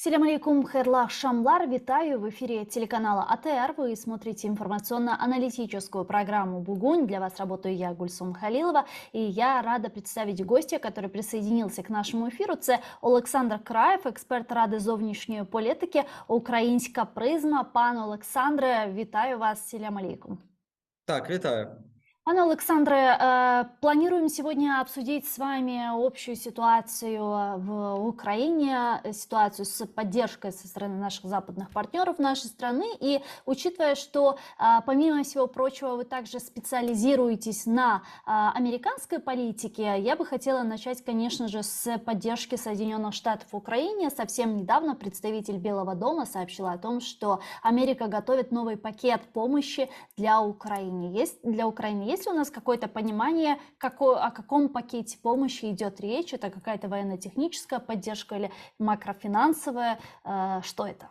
Селям алейкум, хайрлах шамлар, витаю в эфире телеканала АТР. Вы смотрите информационно-аналитическую программу «Бугунь». Для вас работаю я, Гульсум Халилова, и я рада представить гостя, который присоединился к нашему эфиру. Це Олександр Краєв, експерт Ради зовнішньої політики, українська призма. Пане Олександре, вітаю вас, селям алейкум. Так, витаю. Пане Александре, планируем сегодня обсудить с вами общую ситуацию в Украине, ситуацию с поддержкой со стороны наших западных партнеров нашей страны. И учитывая, что, помимо всего прочего, вы также специализируетесь на американской политике, я бы хотела начать, конечно же, с поддержки Соединенных Штатов в Украине. Совсем недавно представитель Белого дома сообщила о том, что Америка готовит новый пакет помощи для Украины. Есть ли у нас какое-то понимание, о каком пакете помощи идет речь? Это какая-то военно-техническая поддержка или макрофинансовая? Что это?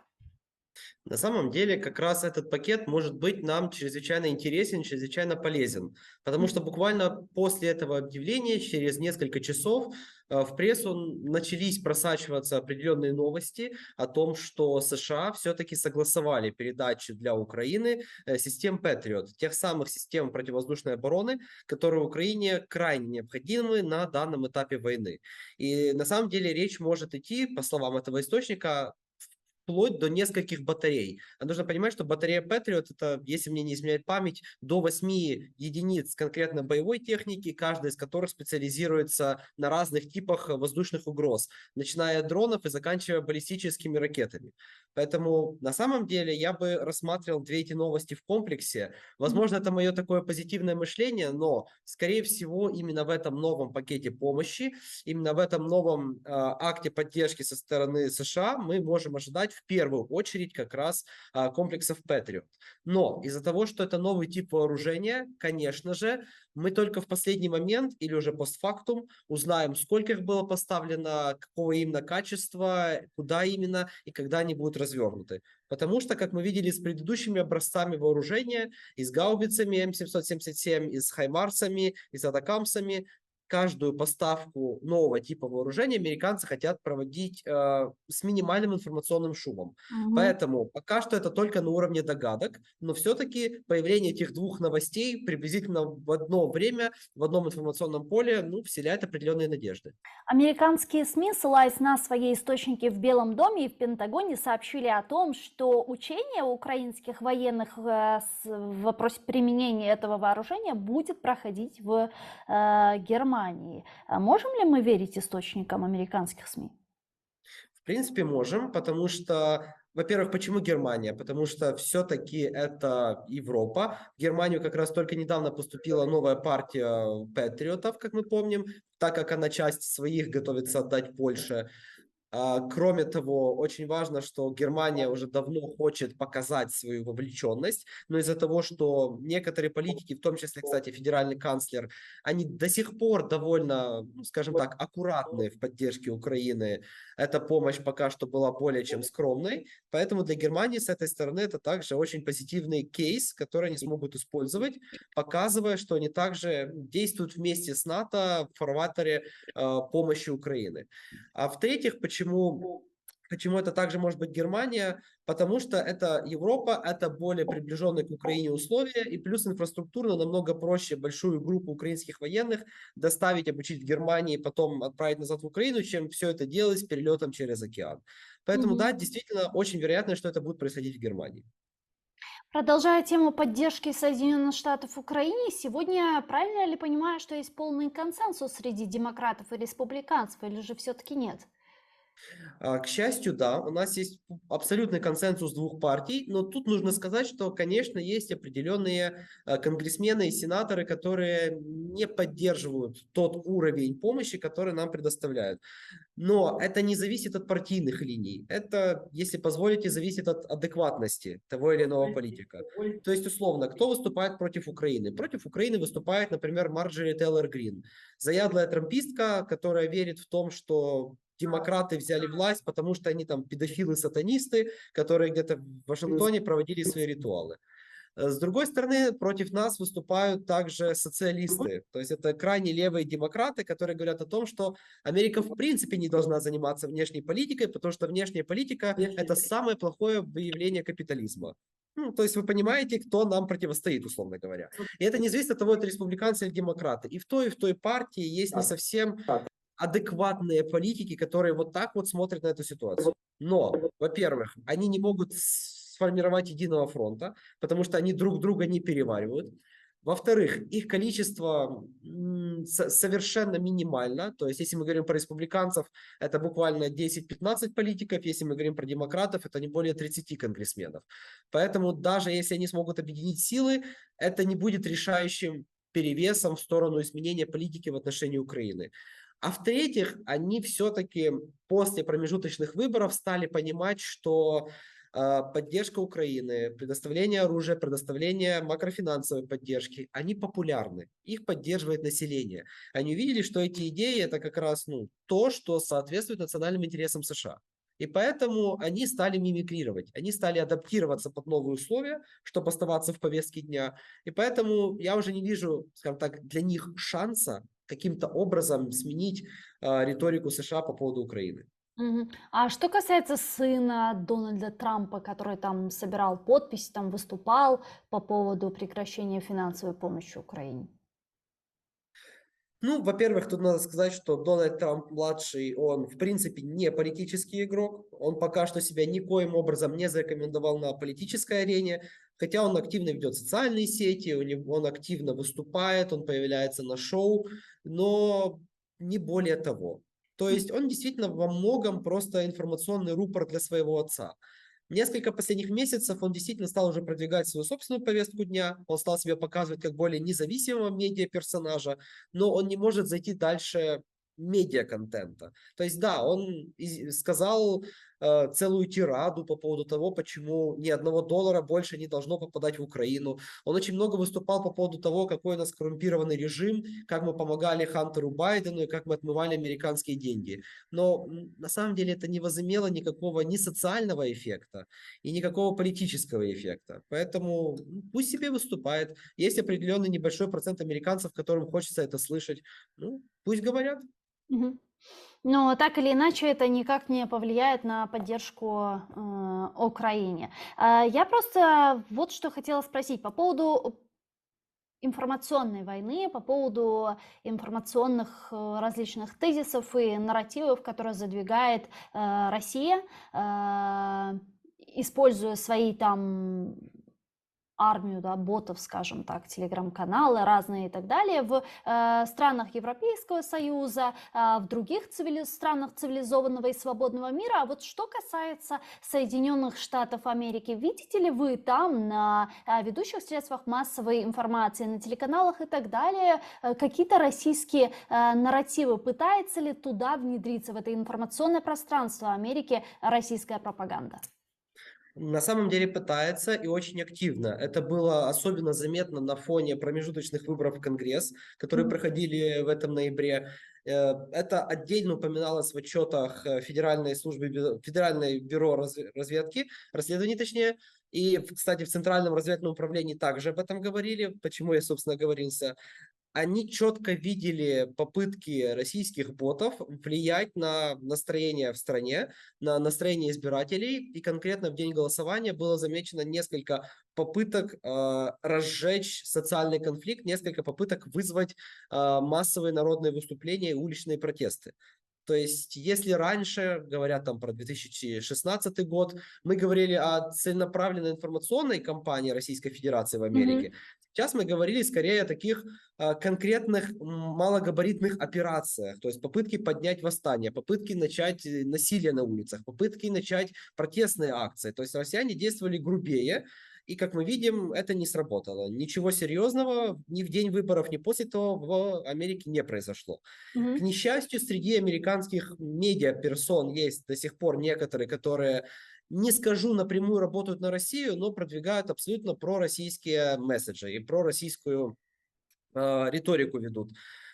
На самом деле, как раз этот пакет может быть нам чрезвычайно интересен, чрезвычайно полезен, потому что буквально после этого объявления, через несколько часов, в прессу начались просачиваться определенные новости о том, что США все-таки согласовали передачу для Украины систем Patriot, тех самых систем противовоздушной обороны, которые Украине крайне необходимы на данном этапе войны. И на самом деле речь может идти, по словам этого источника, вплоть до нескольких батарей. А нужно понимать, что батарея Patriot — это, если мне не изменяет память, до 8 единиц конкретно боевой техники, каждая из которых специализируется на разных типах воздушных угроз, начиная от дронов и заканчивая баллистическими ракетами. Поэтому на самом деле я бы рассматривал две эти новости в комплексе. Возможно, это мое такое позитивное мышление, но, скорее всего, именно в этом новом пакете помощи, именно в этом новом акте поддержки со стороны США мы можем ожидать в первую очередь как раз комплексов Patriot. Но из-за того, что это новый тип вооружения, конечно же, мы только в последний момент или уже постфактум узнаем, сколько их было поставлено, какого именно качества, куда именно и когда они будут развернуты. Потому что, как мы видели с предыдущими образцами вооружения, и с гаубицами М777, и с хаймарсами, и с атакамсами, каждую поставку нового типа вооружения американцы хотят проводить с минимальным информационным шумом. Мгм. Поэтому пока что это только на уровне догадок, но все-таки появление этих двух новостей приблизительно в одно время, в одном информационном поле, вселяет определенные надежды. Американские СМИ, ссылаясь на свои источники в Белом доме и в Пентагоне, сообщили о том, что учение украинских военных в вопросе применения этого вооружения будет проходить в Германии. Можем ли мы верить источникам американских СМИ? В принципе, можем, потому что, во-первых, почему Германия? Потому что все-таки это Европа. В Германию как раз только недавно поступила новая партия патриотов, как мы помним, так как она часть своих готовится отдать Польше. Кроме того, очень важно, что Германия уже давно хочет показать свою вовлеченность, но из-за того, что некоторые политики, в том числе, кстати, федеральный канцлер, они до сих пор довольно, скажем так, аккуратны в поддержке Украины, эта помощь пока что была более чем скромной, поэтому для Германии с этой стороны это также очень позитивный кейс, который они смогут использовать, показывая, что они также действуют вместе с НАТО в фарватере помощи Украины. А в-третьих, почему это также может быть Германия? Потому что это Европа, это более приближенные к Украине условия, и плюс инфраструктурно намного проще большую группу украинских военных доставить, обучить в Германии, потом отправить назад в Украину, чем все это делать с перелетом через океан. Поэтому Мгм. да, действительно очень вероятно, что это будет происходить в Германии. Продолжая тему поддержки Соединенных Штатов Украине, сегодня правильно ли понимаю, что есть полный консенсус среди демократов и республиканцев, или же все-таки нет? К счастью, да, у нас есть абсолютный консенсус двух партий, но тут нужно сказать, что, конечно, есть определенные конгрессмены и сенаторы, которые не поддерживают тот уровень помощи, который нам предоставляют. Но это не зависит от партийных линий. Это, если позволите, зависит от адекватности того или иного политика. То есть, условно, кто выступает против Украины? Против Украины выступает, например, Марджори Тейлор Грин, заядлая трампистка, которая верит в том, что демократы взяли власть, потому что они там педофилы-сатанисты, которые где-то в Вашингтоне проводили свои ритуалы. С другой стороны, против нас выступают также социалисты, то есть это крайне левые демократы, которые говорят о том, что Америка в принципе не должна заниматься внешней политикой, потому что внешняя политика – это самое плохое выявление капитализма. Ну, то есть вы понимаете, кто нам противостоит, условно говоря. И это не зависит от того, это республиканцы или демократы. И в той партии есть не совсем адекватные политики, которые вот так вот смотрят на эту ситуацию. Но, во-первых, они не могут сформировать единого фронта, потому что они друг друга не переваривают. Во-вторых, их количество совершенно минимально. То есть, если мы говорим про республиканцев, это буквально 10-15 политиков. Если мы говорим про демократов, это не более 30 конгрессменов. Поэтому даже если они смогут объединить силы, это не будет решающим перевесом в сторону изменения политики в отношении Украины. А в-третьих, они все-таки после промежуточных выборов стали понимать, что поддержка Украины, предоставление оружия, предоставление макрофинансовой поддержки, они популярны, их поддерживает население. Они увидели, что эти идеи это как раз то, что соответствует национальным интересам США. И поэтому они стали мимикрировать, они стали адаптироваться под новые условия, чтобы оставаться в повестке дня. И поэтому я уже не вижу, скажем так, для них шанса каким-то образом сменить риторику США по поводу Украины. Мгм. А что касается сына Дональда Трампа, который там собирал подписи, там выступал по поводу прекращения финансовой помощи Украине? Ну, во-первых, тут надо сказать, что Дональд Трамп-младший, он, в принципе, не политический игрок. Он пока что себя никоим образом не зарекомендовал на политической арене, хотя он активно ведет социальные сети, он активно выступает, он появляется на шоу, но не более того. То есть он действительно во многом просто информационный рупор для своего отца. Несколько последних месяцев он действительно стал уже продвигать свою собственную повестку дня, он стал себя показывать как более независимого медиа-персонажа, но он не может зайти дальше медиа-контента. То есть да, он сказал целую тираду по поводу того, почему ни одного доллара больше не должно попадать в Украину. Он очень много выступал по поводу того, какой у нас коррумпированный режим, как мы помогали Хантеру Байдену и как мы отмывали американские деньги. Но на самом деле это не возымело никакого ни социального эффекта и никакого политического эффекта. Поэтому пусть себе выступает. Есть определенный небольшой процент американцев, которым хочется это слышать. Ну, пусть говорят. Мгм. Но так или иначе это никак не повлияет на поддержку Украине. Я просто вот что хотела спросить по поводу информационной войны, по поводу информационных различных тезисов и нарративов, которые задвигает Россия, используя свои там армию, да, ботов, скажем так, телеграм-каналы разные и так далее в странах Европейского Союза, в других странах цивилизованного и свободного мира. А вот что касается Соединенных Штатов Америки, видите ли вы там на ведущих средствах массовой информации, на телеканалах и так далее какие-то российские нарративы? Пытается ли туда внедриться, в это информационное пространство Америки, российская пропаганда? На самом деле пытается и очень активно. Это было особенно заметно на фоне промежуточных выборов в Конгресс, которые проходили в этом ноябре. Это отдельно упоминалось в отчетах Федеральной бюро разведки, расследований точнее. И, кстати, в Центральном разведывательном управлении также об этом говорили, почему я, собственно, говорился. Они четко видели попытки российских ботов влиять на настроение в стране, на настроение избирателей. И конкретно в день голосования было замечено несколько попыток разжечь социальный конфликт, несколько попыток вызвать массовые народные выступления и уличные протесты. То есть, если раньше, говоря там про 2016 год, мы говорили о целенаправленной информационной кампании Российской Федерации в Америке, сейчас мы говорили скорее о таких конкретных малогабаритных операциях, то есть попытки поднять восстание, попытки начать насилие на улицах, попытки начать протестные акции. То есть россияне действовали грубее, и, как мы видим, это не сработало. Ничего серьезного ни в день выборов, ни после того в Америке не произошло. К несчастью, среди американских медиаперсон есть до сих пор некоторые, которые, не скажу напрямую, работают на Россию, но продвигают абсолютно пророссийские месседжи и пророссийскую риторику ведут.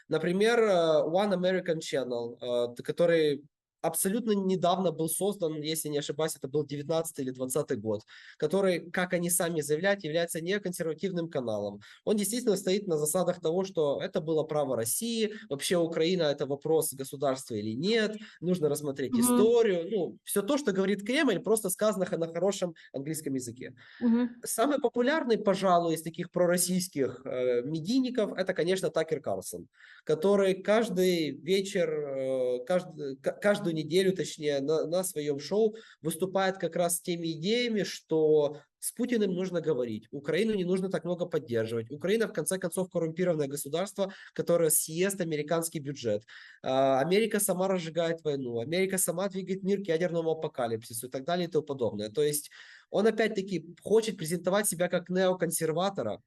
Например, One American Channel, который абсолютно недавно был создан, если не ошибаюсь, это был 19 или 20 год, который, как они сами заявляют, является неконсервативным каналом. Он действительно стоит на засадах того, что это было право России, вообще Украина – это вопрос государства или нет, нужно рассмотреть Мгм. историю. Ну, все то, что говорит Кремль, просто сказано на хорошем английском языке. Мгм. Самый популярный, пожалуй, из таких пророссийских медийников – это, конечно, Такер Карлсон, который каждый вечер, каждую неделю, точнее, на своем шоу выступает как раз с теми идеями, что с Путиным нужно говорить, Украину не нужно так много поддерживать. Украина, в конце концов, коррумпированное государство, которое съест американский бюджет. Америка сама разжигает войну, Америка сама двигает мир к ядерному апокалипсису и так далее и тому подобное. То есть он опять-таки хочет презентовать себя как неоконсерватора,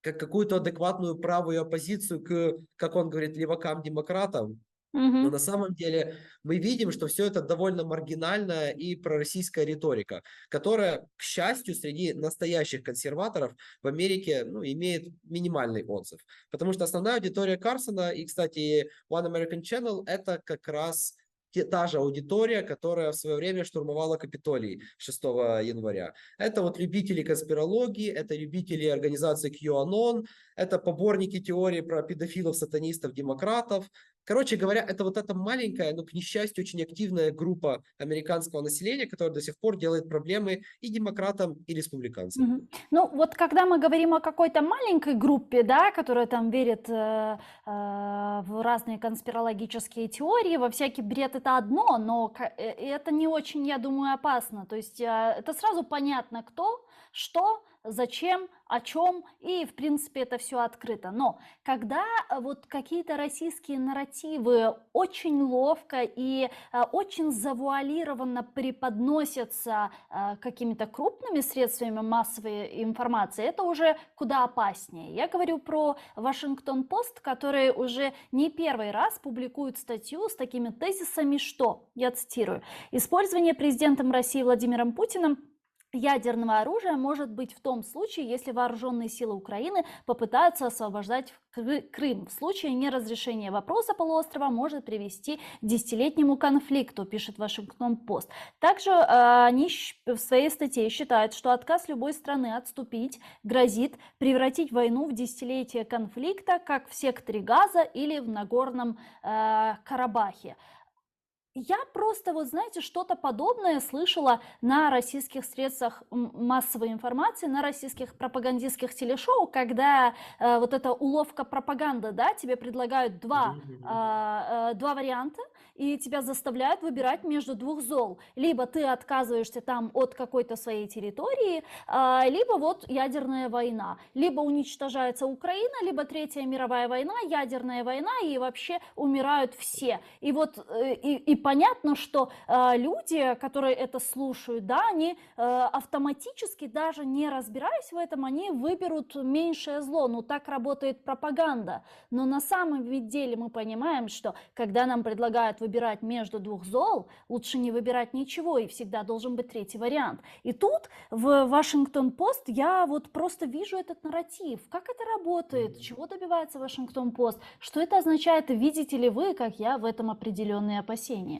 как какую-то адекватную правую оппозицию к, как он говорит, левакам-демократам. Но Мгм. на самом деле мы видим, что все это довольно маргинальная и пророссийская риторика, которая, к счастью, среди настоящих консерваторов в Америке имеет минимальный отзыв. Потому что основная аудитория Карсона и, кстати, One American Channel – это как раз та же аудитория, которая в свое время штурмовала Капитолий 6 января. Это вот любители конспирологии, это любители организации QAnon, это поборники теории про педофилов, сатанистов, демократов. Короче говоря, это вот эта маленькая, но, к несчастью, очень активная группа американского населения, которая до сих пор делает проблемы и демократам, и республиканцам. Мгм. Ну, вот когда мы говорим о какой-то маленькой группе, да, которая там верит в разные конспирологические теории, во всякий бред, это одно, но это не очень, я думаю, опасно. То есть это сразу понятно, кто, что, зачем, о чем, и, в принципе, это все открыто. Но когда вот какие-то российские нарративы очень ловко и очень завуалированно преподносятся какими-то крупными средствами массовой информации, это уже куда опаснее. Я говорю про Вашингтон-Пост, который уже не первый раз публикует статью с такими тезисами, что, я цитирую, «Использование президентом России Владимиром Путиным ядерного оружия может быть в том случае, если вооруженные силы Украины попытаются освобождать Крым. В случае неразрешения вопроса полуострова может привести к десятилетнему конфликту», пишет Вашингтон-Пост. Также они в своей статье считают, что отказ любой страны отступить грозит превратить войну в десятилетие конфликта, как в секторе Газа или в Нагорном Карабахе. Я просто, вот знаете, что-то подобное слышала на российских средствах массовой информации, на российских пропагандистских телешоу, когда вот эта уловка пропаганды, да, тебе предлагают два варианта, и тебя заставляют выбирать между двух зол. Либо ты отказываешься там от какой-то своей территории, либо вот ядерная война. Либо уничтожается Украина, либо Третья мировая война, ядерная война, и вообще умирают все. И вот и понятно, что люди, которые это слушают, да, они автоматически, даже не разбираясь в этом, они выберут меньшее зло. Ну, так работает пропаганда. Но на самом деле мы понимаем, что когда нам предлагают выбирать между двух зол, лучше не выбирать ничего, и всегда должен быть третий вариант. И тут в Вашингтон-Пост я вот просто вижу этот нарратив. Как это работает? Чего добивается Вашингтон-Пост? Что это означает? Видите ли вы, как я, в этом определенные опасения?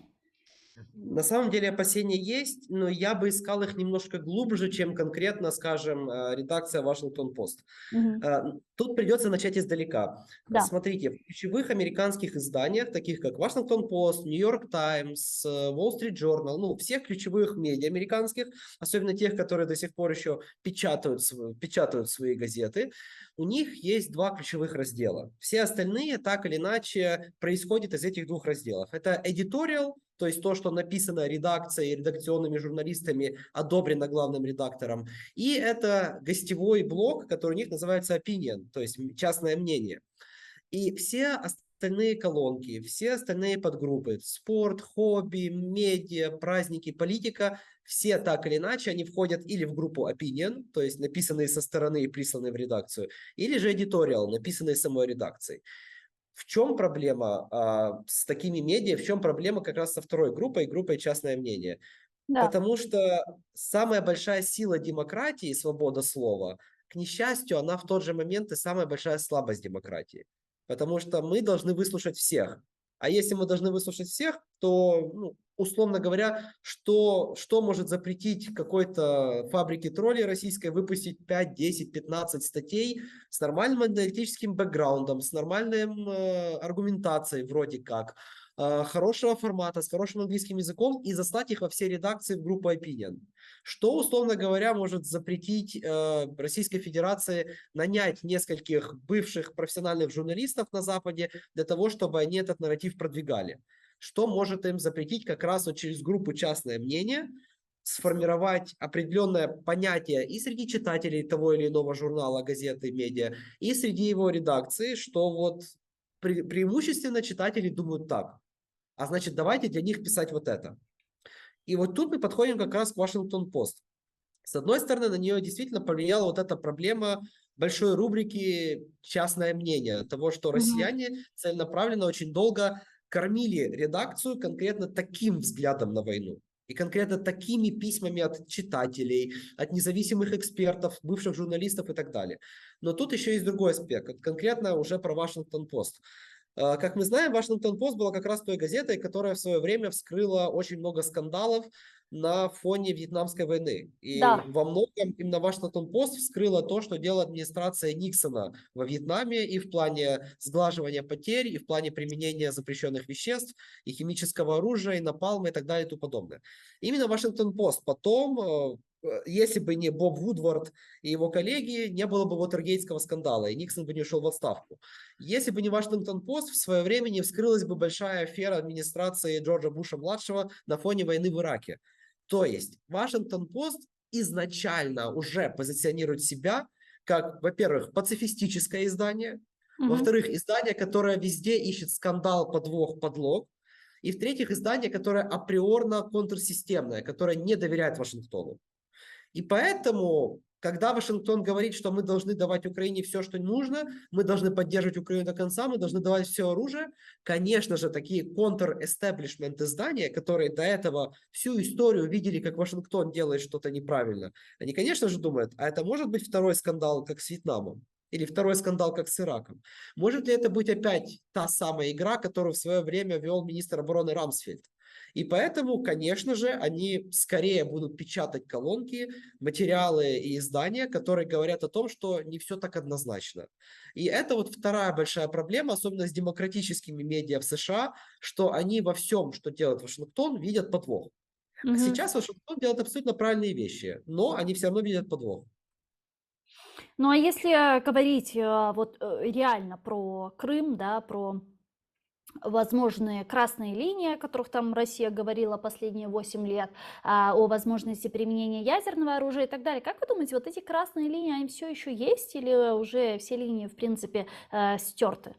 На самом деле опасения есть, но я бы искал их немножко глубже, чем конкретно, скажем, редакция Washington Post. Мгм. Тут придется начать издалека. Да. Смотрите, в ключевых американских изданиях, таких как Washington Post, New York Times, Wall Street Journal, ну, всех ключевых медиа американских, особенно тех, которые до сих пор еще печатают свои газеты, у них есть два ключевых раздела. Все остальные так или иначе происходят из этих двух разделов. Это editorial, то есть то, что написано редакцией, редакционными журналистами, одобрено главным редактором. И это гостевой блог, который у них называется opinion, то есть частное мнение. И все остальные колонки, все остальные подгруппы, спорт, хобби, медиа, праздники, политика, все так или иначе, они входят или в группу opinion, то есть написанные со стороны и присланные в редакцию, или же editorial, написанные самой редакцией. В чем проблема с такими медиа, в чем проблема как раз со второй группой «Частное мнение»? Да. Потому что самая большая сила демократии, свобода слова, к несчастью, она в тот же момент и самая большая слабость демократии. Потому что мы должны выслушать всех. А если мы должны выслушать всех, то, ну, условно говоря, что может запретить какой-то фабрике троллей российской выпустить 5, 10, 15 статей с нормальным аналитическим бэкграундом, с нормальной аргументацией вроде как, хорошего формата, с хорошим английским языком и заслать их во все редакции в группу Opinion. Что, условно говоря, может запретить Российской Федерации нанять нескольких бывших профессиональных журналистов на Западе для того, чтобы они этот нарратив продвигали? Что может им запретить как раз вот через группу «Частное мнение» сформировать определенное понятие и среди читателей того или иного журнала, газеты, медиа, и среди его редакции, что вот преимущественно читатели думают так, а значит, давайте для них писать вот это. И вот тут мы подходим как раз к Вашингтон-Пост. С одной стороны, на нее действительно повлияла вот эта проблема большой рубрики «Частное мнение», того, что россияне целенаправленно очень долго кормили редакцию конкретно таким взглядом на войну. И конкретно такими письмами от читателей, от независимых экспертов, бывших журналистов и так далее. Но тут еще есть другой аспект, конкретно уже про Вашингтон-Пост. Как мы знаем, Вашингтон-Пост была как раз той газетой, которая в свое время вскрыла очень много скандалов на фоне Вьетнамской войны. И Да. во многом именно Вашингтон-Пост вскрыла то, что делала администрация Никсона во Вьетнаме и в плане сглаживания потерь, и в плане применения запрещенных веществ, и химического оружия, и напалма, и так далее, и тому подобное. Именно Вашингтон-Пост потом, если бы не Боб Вудвард и его коллеги, не было бы Уотергейтского скандала, и Никсон бы не ушел в отставку. Если бы не Вашингтон-Пост, в свое время не вскрылась бы большая афера администрации Джорджа Буша-младшего на фоне войны в Ираке. То есть Вашингтон-Пост изначально уже позиционирует себя как, во-первых, пацифистическое издание, во-вторых, издание, которое везде ищет скандал, подвох, подлог, и в-третьих, издание, которое априорно контрсистемное, которое не доверяет Вашингтону. И поэтому, когда Вашингтон говорит, что мы должны давать Украине все, что нужно, мы должны поддерживать Украину до конца, мы должны давать все оружие, конечно же, такие контр-эстеблишмент издания, которые до этого всю историю видели, как Вашингтон делает что-то неправильно, они, конечно же, думают, а это может быть второй скандал, как с Вьетнамом? Или второй скандал, как с Ираком? Может ли это быть опять та самая игра, которую в свое время вел министр обороны Рамсфельд? И поэтому, конечно же, они скорее будут печатать колонки, материалы и издания, которые говорят о том, что не все так однозначно. И это вот вторая большая проблема, особенно с демократическими медиа в США, что они во всем, что делает Вашингтон, видят подвох. А Мгм. сейчас Вашингтон делает абсолютно правильные вещи, но они все равно видят подвох. Ну, а если говорить вот реально про Крым, да, про возможные красные линии, о которых там Россия говорила последние 8 лет, о возможности применения ядерного оружия и так далее. Как вы думаете, вот эти красные линии, они все еще есть или уже все линии, в принципе, стерты?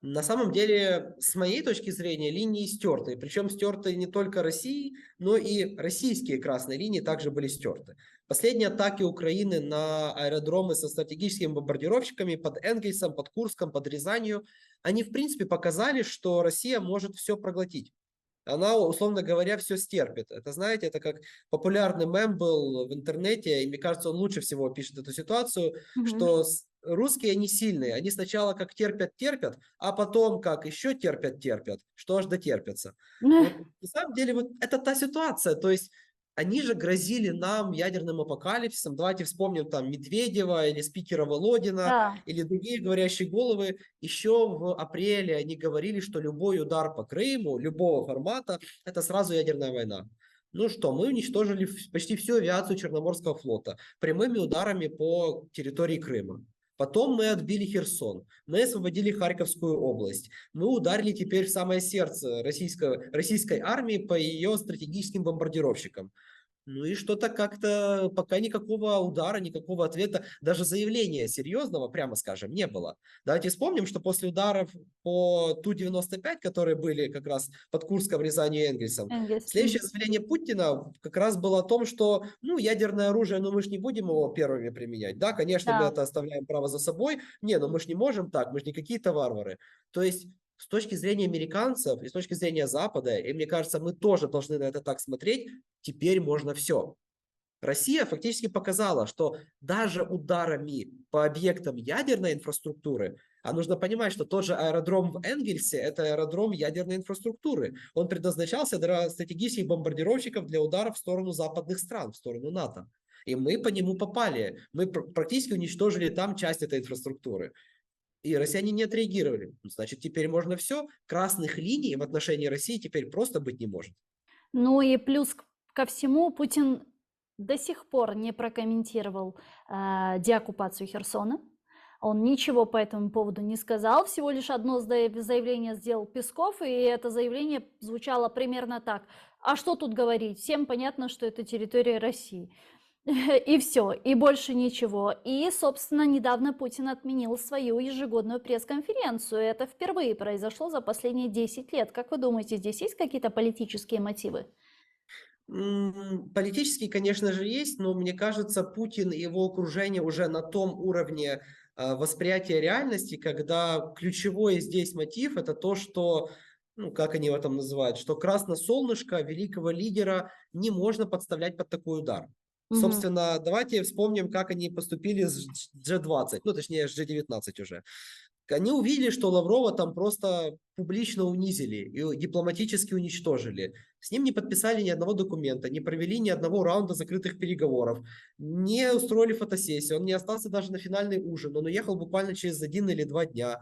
На самом деле, с моей точки зрения, линии стерты. Причем стерты не только Россией, но и российские красные линии также были стерты. Последние атаки Украины на аэродромы со стратегическими бомбардировщиками под Энгельсом, под Курском, под Рязанью, они в принципе показали, что Россия может все проглотить. Она, условно говоря, все стерпит. Это, знаете, это как популярный мем был в интернете, и мне кажется, он лучше всего пишет эту ситуацию, Мгм. что русские, они сильные. Они сначала как терпят, а потом как еще терпят, что аж дотерпятся. Вот на самом деле вот это та ситуация. То есть они же грозили нам ядерным апокалипсисом. Давайте вспомним там Медведева или спикера Володина Да. или другие говорящие головы. Еще в апреле они говорили, что любой удар по Крыму, любого формата, это сразу ядерная война. Ну что, мы уничтожили почти всю авиацию Черноморского флота прямыми ударами по территории Крыма. Потом мы отбили Херсон, мы освободили Харьковскую область, мы ударили теперь в самое сердце российской армии по ее стратегическим бомбардировщикам. Ну и что-то как-то пока никакого удара, никакого ответа, даже заявления серьезного, прямо скажем, не было. Давайте вспомним, что после ударов по Ту-95, которые были как раз под Курском, Рязанью и Энгельсом, Энгельс. следующее заявление Путина как раз было о том, что, ну, ядерное оружие, но мы же не будем его первыми применять. Да, конечно, мы Да. это оставляем право за собой. Не, но мы же не можем так, мы же не какие-то варвары. То есть с точки зрения американцев и с точки зрения Запада, и мне кажется, мы тоже должны на это так смотреть, теперь можно все. Россия фактически показала, что даже ударами по объектам ядерной инфраструктуры А нужно понимать, что тот же аэродром в Энгельсе – это аэродром ядерной инфраструктуры. Он предназначался для стратегических бомбардировщиков для ударов в сторону западных стран, в сторону НАТО. И мы по нему попали. Мы практически уничтожили там часть этой инфраструктуры. И россияне не отреагировали. Значит, теперь можно все. Красных линий в отношении России теперь просто быть не может. Ну и плюс ко всему, Путин до сих пор не прокомментировал деоккупацию Херсона. Он ничего по этому поводу не сказал, всего лишь одно заявление сделал Песков, и это заявление звучало примерно так. А что тут говорить? Всем понятно, что это территория России. И все, и больше ничего. И, собственно, недавно Путин отменил свою ежегодную пресс-конференцию. Это впервые произошло за последние 10 лет. Как вы думаете, здесь есть какие-то политические мотивы? Политические, конечно же, есть, но мне кажется, Путин и его окружение уже на том уровне восприятия реальности, когда ключевой здесь мотив – это то, что, ну, как они его там называют, что красное солнышко великого лидера не можно подставлять под такой удар. Мгм. Собственно, давайте вспомним, как они поступили с G20, ну, точнее, с G19 уже. Они увидели, что Лаврова там просто публично унизили и дипломатически уничтожили. С ним не подписали ни одного документа, не провели ни одного раунда закрытых переговоров, не устроили фотосессию, он не остался даже на финальный ужин, он уехал буквально через 1 или 2 дня.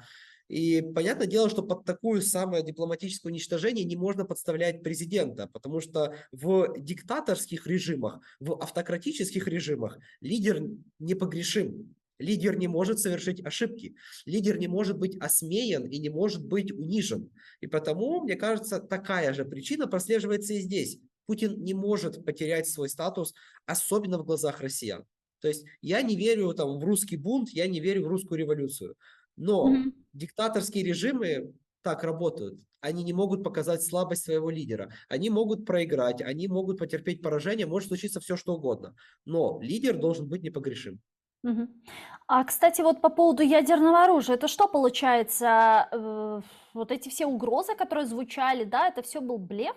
И понятное дело, что под такое самое дипломатическое уничтожение не можно подставлять президента, потому что в диктаторских режимах, в автократических режимах лидер непогрешим. Лидер не может совершить ошибки. Лидер не может быть осмеян и не может быть унижен. И потому, мне кажется, такая же причина прослеживается и здесь. Путин не может потерять свой статус, особенно в глазах россиян. То есть я не верю там, в русский бунт, я не верю в русскую революцию. Но Мгм. диктаторские режимы так работают. Они не могут показать слабость своего лидера. Они могут проиграть, они могут потерпеть поражение, может случиться все, что угодно. Но лидер должен быть непогрешим. Мгм. А, кстати, вот по поводу ядерного оружия, это что получается, вот эти все угрозы, которые звучали, да, это все был блеф?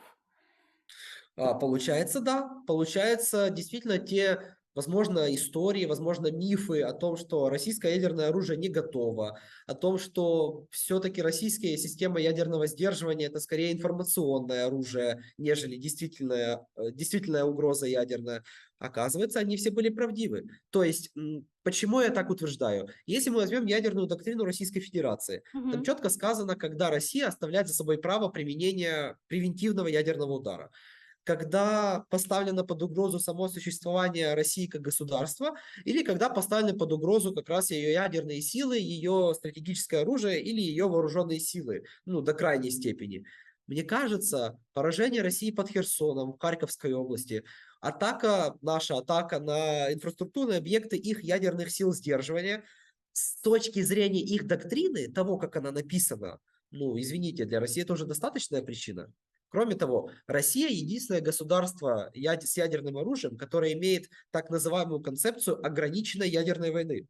Получается, да. Получается, действительно, те, возможно, истории, возможно, мифы о том, что российское ядерное оружие не готово, о том, что все-таки российская система ядерного сдерживания – это скорее информационное оружие, нежели действительная угроза ядерная. Оказывается, они все были правдивы. То есть, почему я так утверждаю? Если мы возьмем ядерную доктрину Российской Федерации, там Мгм. четко сказано, когда Россия оставляет за собой право применения превентивного ядерного удара, когда поставлено под угрозу само существование России как государства, или когда поставлены под угрозу как раз ее ядерные силы, ее стратегическое оружие или ее вооруженные силы, ну, до крайней степени. Мне кажется, поражение России под Херсоном в Харьковской области, наша атака на инфраструктурные объекты их ядерных сил сдерживания, с точки зрения их доктрины, того, как она написана, ну, извините, для России это уже достаточная причина. Кроме того, Россия единственное государство с ядерным оружием, которое имеет так называемую концепцию ограниченной ядерной войны.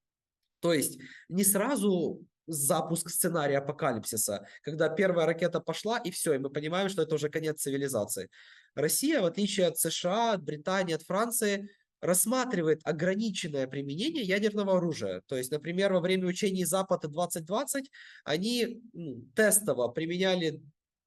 То есть не сразу запуск сценария апокалипсиса, когда первая ракета пошла, и все, и мы понимаем, что это уже конец цивилизации. Россия, в отличие от США, от Британии, от Франции, рассматривает ограниченное применение ядерного оружия. То есть, например, во время учений Запада 2020 они тестово применяли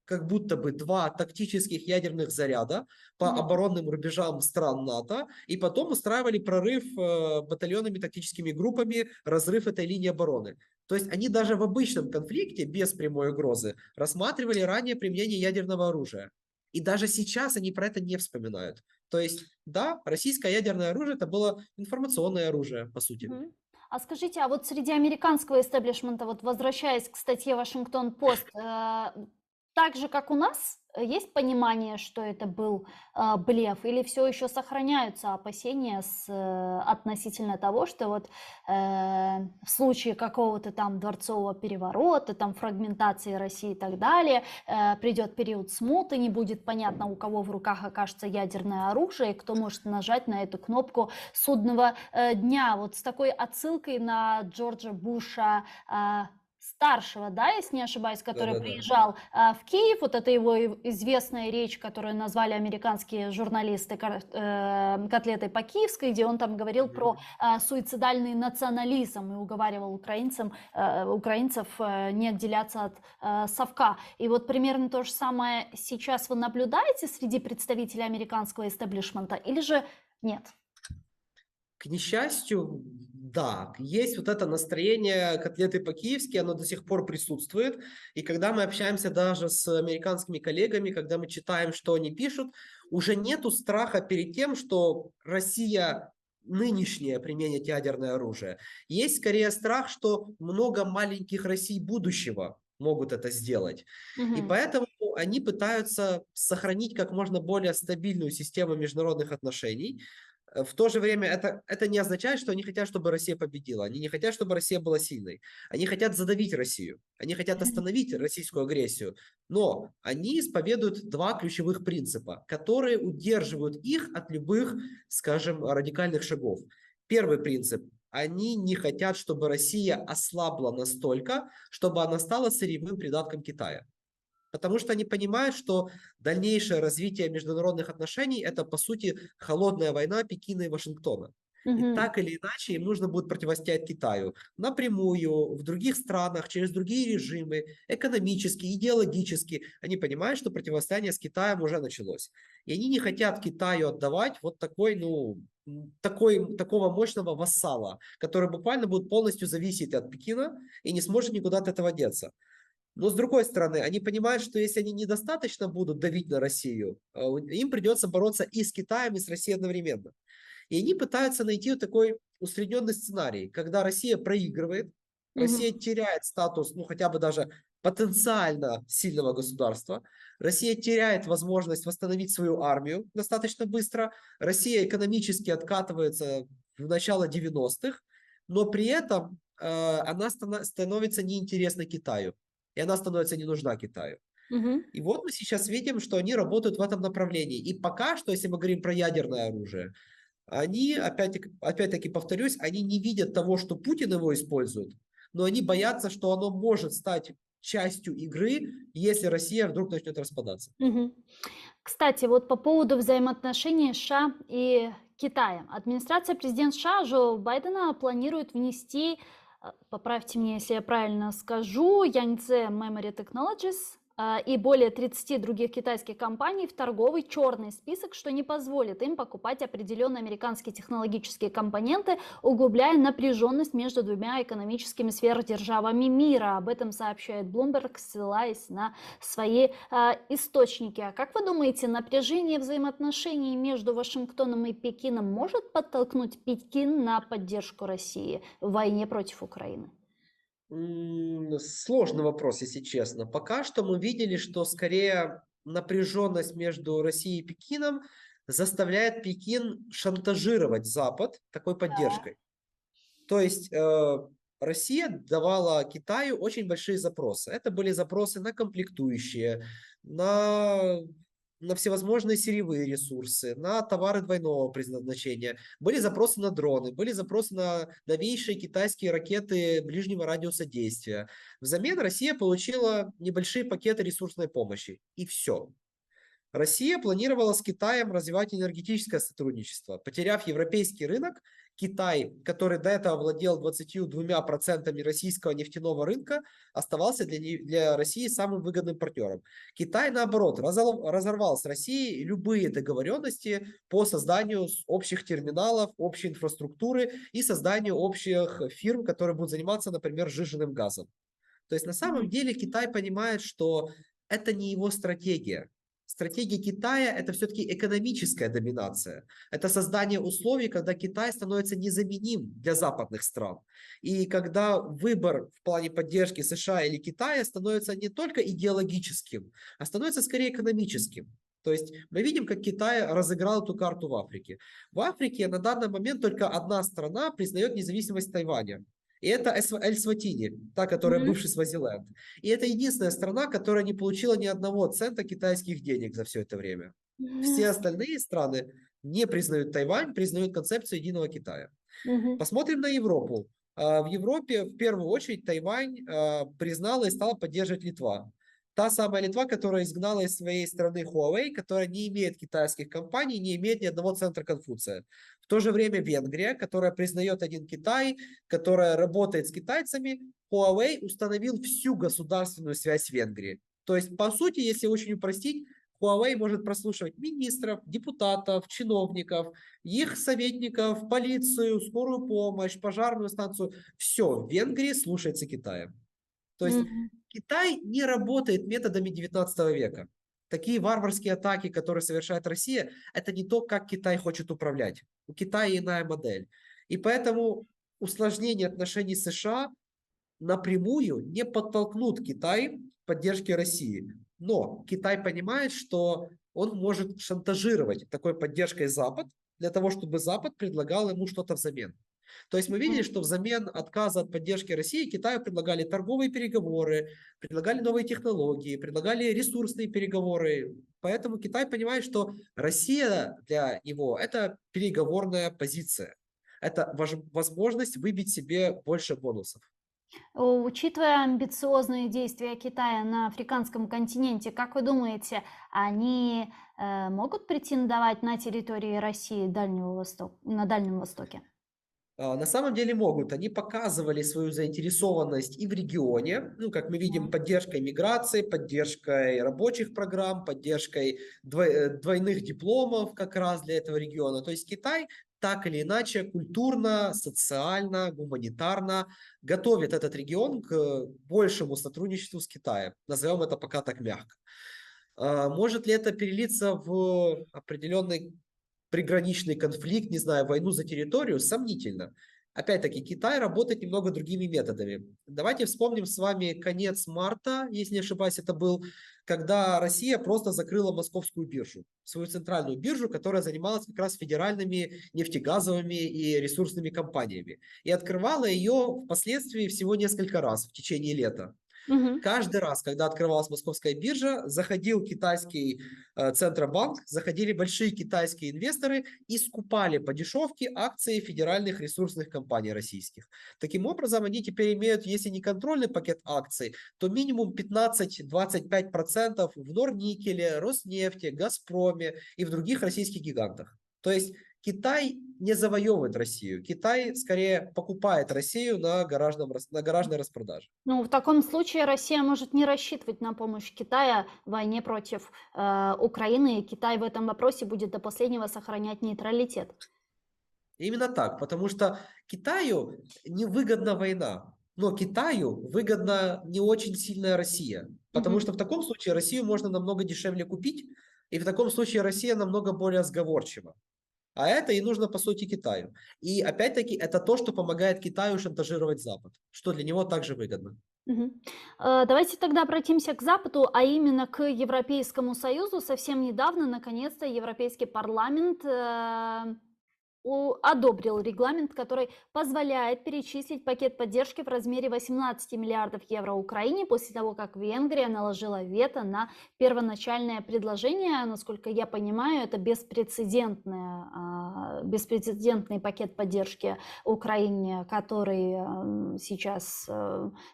как будто бы 2 тактических ядерных заряда по Мгм. оборонным рубежам стран НАТО, и потом устраивали прорыв батальонами, тактическими группами, разрыв этой линии обороны. То есть они даже в обычном конфликте, без прямой угрозы, рассматривали ранее применение ядерного оружия. И даже сейчас они про это не вспоминают. То есть, да, российское ядерное оружие это было информационное оружие, по сути. Мгм. А скажите, а вот среди американского истеблишмента, вот возвращаясь к статье Вашингтон-Пост, так же, как у нас, есть понимание, что это был блеф, или все еще сохраняются опасения относительно того, что вот в случае какого-то там дворцового переворота, там фрагментации России и так далее, придет период смуты, не будет понятно, у кого в руках окажется ядерное оружие, и кто может нажать на эту кнопку судного дня. Вот с такой отсылкой на Джорджа Буша Старшего, да, если не ошибаюсь, который Да-да-да. приезжал в Киев. Вот это его известная речь, которую назвали американские журналисты котлетой по-киевской, где он там говорил Мгм. про суицидальный национализм и уговаривал украинцев не отделяться от совка. И вот примерно то же самое сейчас вы наблюдаете среди представителей американского истеблишмента или же нет? К несчастью, да, есть вот это настроение котлеты по-киевски, оно до сих пор присутствует. И когда мы общаемся даже с американскими коллегами, когда мы читаем, что они пишут, уже нету страха перед тем, что Россия нынешняя применит ядерное оружие. Есть скорее страх, что много маленьких Россий будущего могут это сделать. И Мгм. поэтому они пытаются сохранить как можно более стабильную систему международных отношений. В то же время это не означает, что они хотят, чтобы Россия победила. Они не хотят, чтобы Россия была сильной. Они хотят задавить Россию. Они хотят остановить российскую агрессию. Но они исповедуют два ключевых принципа, которые удерживают их от любых, скажем, радикальных шагов. Первый принцип. Они не хотят, чтобы Россия ослабла настолько, чтобы она стала сырьевым придатком Китая. Потому что они понимают, что дальнейшее развитие международных отношений – это, по сути, холодная война Пекина и Вашингтона. И Мгм. так или иначе им нужно будет противостоять Китаю напрямую, в других странах, через другие режимы, экономически, идеологически. Они понимают, что противостояние с Китаем уже началось. И они не хотят Китаю отдавать вот такого мощного вассала, который буквально будет полностью зависеть от Пекина и не сможет никуда от этого деться. Но с другой стороны, они понимают, что если они недостаточно будут давить на Россию, им придется бороться и с Китаем, и с Россией одновременно. И они пытаются найти вот такой усредненный сценарий, когда Россия проигрывает, Мгм. Россия теряет статус, ну хотя бы даже потенциально сильного государства, Россия теряет возможность восстановить свою армию достаточно быстро, Россия экономически откатывается в начало 90-х, но при этом она становится неинтересна Китаю, и она становится не нужна Китаю. Мгм. И вот мы сейчас видим, что они работают в этом направлении. И пока что, если мы говорим про ядерное оружие, они, опять-таки повторюсь, они не видят того, что Путин его использует, но они боятся, что оно может стать частью игры, если Россия вдруг начнет распадаться. Мгм. Кстати, вот по поводу взаимоотношений США и Китая. Администрация президента США Джо Байдена планирует внести, поправьте меня, если я правильно скажу, Yangtze Memory Technologies и более 30 других китайских компаний в торговый черный список, что не позволит им покупать определенные американские технологические компоненты, углубляя напряженность между двумя экономическими сверхдержавами мира. Об этом сообщает Bloomberg, ссылаясь на свои источники. А как вы думаете, напряжение взаимоотношений между Вашингтоном и Пекином может подтолкнуть Пекин на поддержку России в войне против Украины? Сложный вопрос, если честно. Пока что мы видели, что скорее напряженность между Россией и Пекином заставляет Пекин шантажировать Запад такой поддержкой. То есть Россия давала Китаю очень большие запросы. Это были запросы на комплектующие, на, на всевозможные сырьевые ресурсы, на товары двойного предназначения. Были запросы на дроны, были запросы на новейшие китайские ракеты ближнего радиуса действия. Взамен Россия получила небольшие пакеты ресурсной помощи. И все. Россия планировала с Китаем развивать энергетическое сотрудничество. Потеряв европейский рынок, Китай, который до этого владел 22% российского нефтяного рынка, оставался для России самым выгодным партнером. Китай, наоборот, разорвал с Россией любые договоренности по созданию общих терминалов, общей инфраструктуры и созданию общих фирм, которые будут заниматься, например, сжиженным газом. То есть на самом деле Китай понимает, что это не его стратегия. Стратегия Китая – это все-таки экономическая доминация. Это создание условий, когда Китай становится незаменим для западных стран. И когда выбор в плане поддержки США или Китая становится не только идеологическим, а становится скорее экономическим. То есть мы видим, как Китай разыграл эту карту в Африке. В Африке на данный момент только одна страна признает независимость Тайваня. И это Эль-Сватини, та, которая Мгм. бывший Свазиленд. И это единственная страна, которая не получила ни одного цента китайских денег за все это время. Все остальные страны не признают Тайвань, признают концепцию единого Китая. Мгм. Посмотрим на Европу. В Европе в первую очередь Тайвань признала и стала поддерживать Литва. Та самая Литва, которая изгнала из своей страны Huawei, которая не имеет китайских компаний, не имеет ни одного центра Конфуция. В то же время Венгрия, которая признает один Китай, которая работает с китайцами, Huawei установил всю государственную связь с Венгрией. То есть, по сути, если очень упростить, Huawei может прослушивать министров, депутатов, чиновников, их советников, полицию, скорую помощь, пожарную станцию. Все в Венгрии слушается Китаем. То есть Мгм. Китай не работает методами 19 века. Такие варварские атаки, которые совершает Россия, это не то, как Китай хочет управлять. У Китая иная модель. И поэтому усложнение отношений с США напрямую не подтолкнут Китай к поддержке России. Но Китай понимает, что он может шантажировать такой поддержкой Запад для того, чтобы Запад предлагал ему что-то взамен. То есть мы видели, что взамен отказа от поддержки России Китаю предлагали торговые переговоры, предлагали новые технологии, предлагали ресурсные переговоры. Поэтому Китай понимает, что Россия для него – это переговорная позиция. Это возможность выбить себе больше бонусов. Учитывая амбициозные действия Китая на африканском континенте, как вы думаете, они могут претендовать на территории России на Дальнем Востоке? На самом деле могут. Они показывали свою заинтересованность и в регионе, ну, как мы видим, поддержкой миграции, поддержкой рабочих программ, поддержкой двойных дипломов как раз для этого региона. То есть Китай так или иначе культурно, социально, гуманитарно готовит этот регион к большему сотрудничеству с Китаем. Назовем это пока так мягко. Может ли это перелиться в определенный приграничный конфликт, не знаю, войну за территорию? Сомнительно. Опять-таки, Китай работает немного другими методами. Давайте вспомним с вами конец марта, если не ошибаюсь, это был, когда Россия просто закрыла московскую биржу, свою центральную биржу, которая занималась как раз федеральными нефтегазовыми и ресурсными компаниями. И открывала ее впоследствии всего несколько раз в течение лета. Мгм. Каждый раз, когда открывалась московская биржа, заходил китайский Центробанк, заходили большие китайские инвесторы и скупали по дешевке акции федеральных ресурсных компаний российских. Таким образом, они теперь имеют, если не контрольный пакет акций, то минимум 15-25% в Норникеле, Роснефти, Газпроме и в других российских гигантах. То есть Китай не завоевывает Россию. Китай скорее покупает Россию на гаражной распродаже. Ну, в таком случае Россия может не рассчитывать на помощь Китая в войне против Украины, и Китай в этом вопросе будет до последнего сохранять нейтралитет. Именно так, потому что Китаю невыгодна война, но Китаю выгодна не очень сильная Россия, потому Мгм. что в таком случае Россию можно намного дешевле купить, и в таком случае Россия намного более сговорчива. А это и нужно, по сути, Китаю. И опять-таки это то, что помогает Китаю шантажировать Запад, что для него также выгодно. Мгм. Давайте тогда обратимся к Западу, а именно к Европейскому Союзу. Совсем недавно, наконец-то, Европейский парламент одобрил регламент, который позволяет перечислить пакет поддержки в размере 18 миллиардов евро Украине после того, как Венгрия наложила вето на первоначальное предложение. Насколько я понимаю, это беспрецедентный пакет поддержки Украине, который сейчас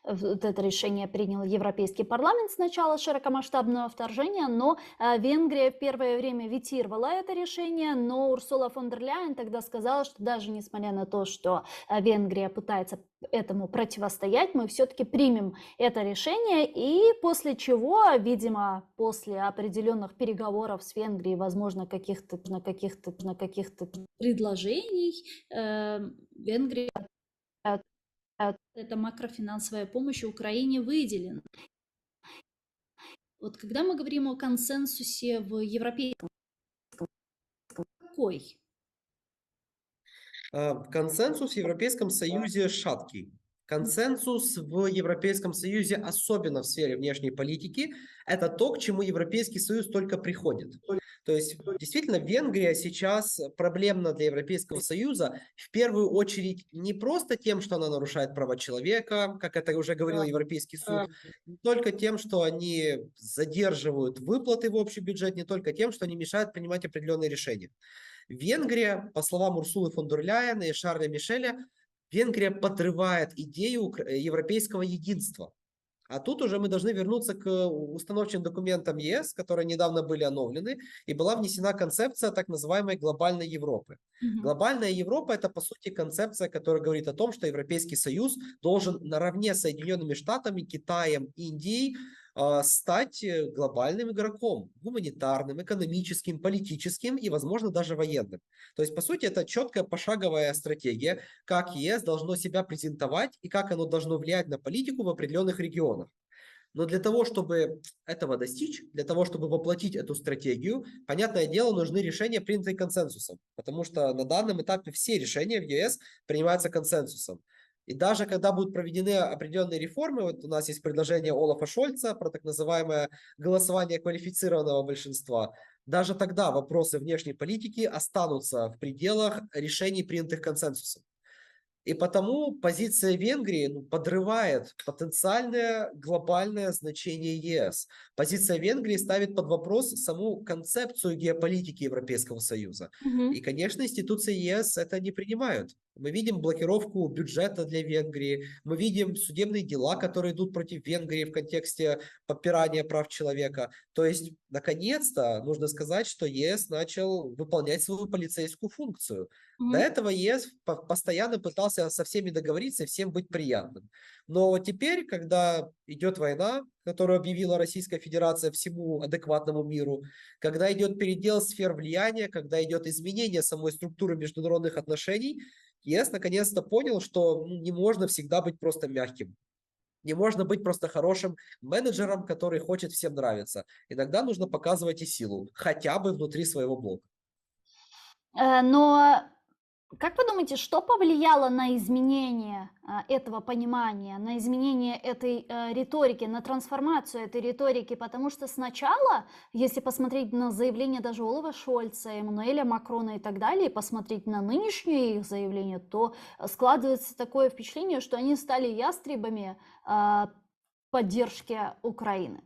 вот это решение принял Европейский парламент с начала широкомасштабного вторжения, но Венгрия в первое время ветировала это решение, но Урсула фон дер Ляйен тогда сказала, что даже несмотря на то, что Венгрия пытается этому противостоять, мы все-таки примем это решение, и после чего, видимо, после определенных переговоров с Венгрией, возможно, каких-то предложений, Венгрия эта макрофинансовая помощь Украине выделена. Вот когда мы говорим о консенсусе в европейском, какой? Консенсус в Европейском Союзе шаткий. Консенсус в Европейском Союзе, особенно в сфере внешней политики, это то, к чему Европейский Союз только приходит. То есть, действительно, Венгрия сейчас проблемна для Европейского Союза в первую очередь не просто тем, что она нарушает права человека, как это уже говорил Европейский суд, не только тем, что они задерживают выплаты в общий бюджет, не только тем, что они мешают принимать определенные решения. Венгрия, по словам Урсулы фон дер Ляйен и Шарля Мишеля, Венгрия подрывает идею европейского единства. А тут уже мы должны вернуться к установочным документам ЕС, которые недавно были обновлены, и была внесена концепция так называемой глобальной Европы. Мгм. Глобальная Европа – это, по сути, концепция, которая говорит о том, что Европейский Союз должен наравне с Соединенными Штатами, Китаем, Индией стать глобальным игроком, гуманитарным, экономическим, политическим и, возможно, даже военным. То есть, по сути, это четкая пошаговая стратегия, как ЕС должно себя презентовать и как оно должно влиять на политику в определенных регионах. Но для того, чтобы этого достичь, для того, чтобы воплотить эту стратегию, понятное дело, нужны решения, принятые консенсусом. Потому что на данном этапе все решения в ЕС принимаются консенсусом. И даже когда будут проведены определенные реформы, вот у нас есть предложение Олафа Шольца про так называемое голосование квалифицированного большинства, даже тогда вопросы внешней политики останутся в пределах решений, принятых консенсусом. И потому позиция Венгрии подрывает потенциальное глобальное значение ЕС. Позиция Венгрии ставит под вопрос саму концепцию геополитики Европейского Союза. Мгм. И, конечно, институции ЕС это не принимают. Мы видим блокировку бюджета для Венгрии, мы видим судебные дела, которые идут против Венгрии в контексте попирания прав человека. То есть, наконец-то, нужно сказать, что ЕС начал выполнять свою полицейскую функцию. До Мгм. этого ЕС постоянно пытался со всеми договориться и всем быть приятным. Но вот теперь, когда идет война, которую объявила Российская Федерация всему адекватному миру, когда идет передел сфер влияния, когда идет изменение самой структуры международных отношений, ЕС наконец-то понял, что не можно всегда быть просто мягким. Не можно быть просто хорошим менеджером, который хочет всем нравиться. Иногда нужно показывать и силу, хотя бы внутри своего блока. Но как вы думаете, что повлияло на изменение этого понимания, на изменение этой риторики, на трансформацию этой риторики? Потому что сначала, если посмотреть на заявление даже Олафа Шольца, Эммануэля Макрона и так далее, и посмотреть на нынешние их заявления, то складывается такое впечатление, что они стали ястребами поддержки Украины.